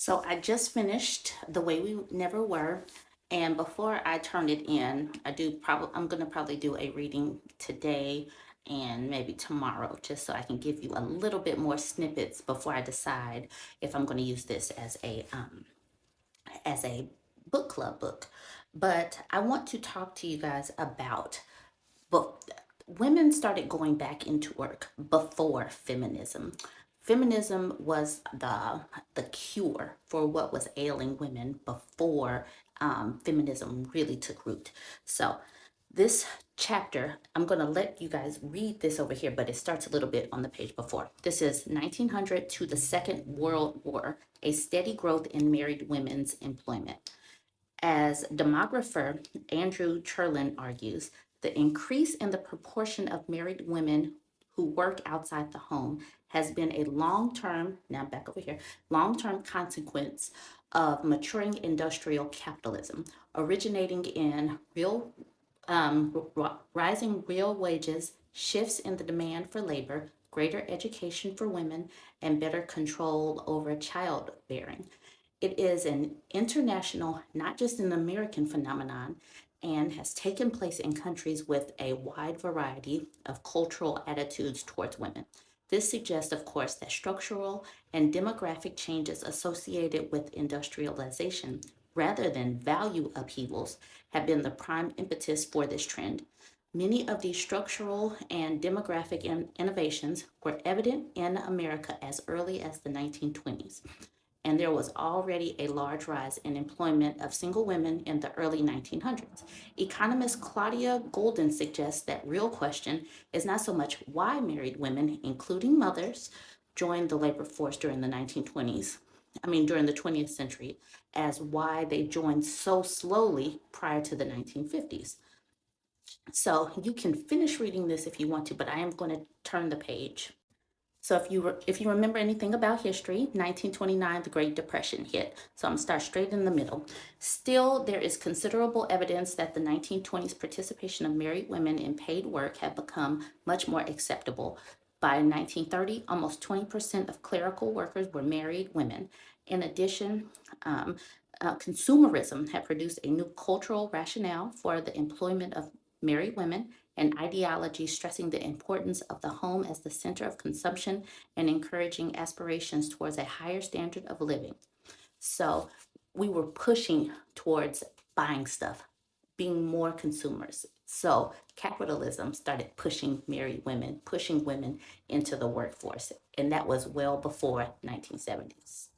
So I just finished The Way We Never Were. And before I turn it in, I'm gonna probably do a reading today and maybe tomorrow, just so I can give you a little bit more snippets before I decide if I'm gonna use this as a book club book. But I want to talk to you guys about but women started going back into work before feminism. Feminism was the cure for what was ailing women before feminism really took root. So this chapter, I'm going to let you guys read this over here, but it starts a little bit on the page before. This is 1900 to the Second World War, a steady growth in married women's employment. As demographer Andrew Cherlin argues, the increase in the proportion of married women who work outside the home has been a long-term, now back over here, long-term consequence of maturing industrial capitalism, originating in rising real wages, shifts in the demand for labor, greater education for women, and better control over childbearing. It is an international, not just an American phenomenon, and has taken place in countries with a wide variety of cultural attitudes towards women. This suggests, of course, that structural and demographic changes associated with industrialization, rather than value upheavals, have been the prime impetus for this trend. Many of these structural and demographic innovations were evident in America as early as the 1920s, and there was already a large rise in employment of single women in the early 1900s. Economist Claudia Golden suggests that real question is not so much why married women, including mothers, joined the labor force during the 1920s, during the 20th century, as why they joined so slowly prior to the 1950s. So you can finish reading this if you want to, but I am going to turn the page. So if you remember anything about history, 1929, the Great Depression hit. So I'm gonna start straight in the middle. Still, there is considerable evidence that the 1920s participation of married women in paid work had become much more acceptable. By 1930, almost 20% of clerical workers were married women. In addition, consumerism had produced a new cultural rationale for the employment of married women, an ideology stressing the importance of the home as the center of consumption and encouraging aspirations towards a higher standard of living. So we were pushing towards buying stuff, being more consumers. So capitalism started pushing married women, pushing women into the workforce, and that was well before 1970s.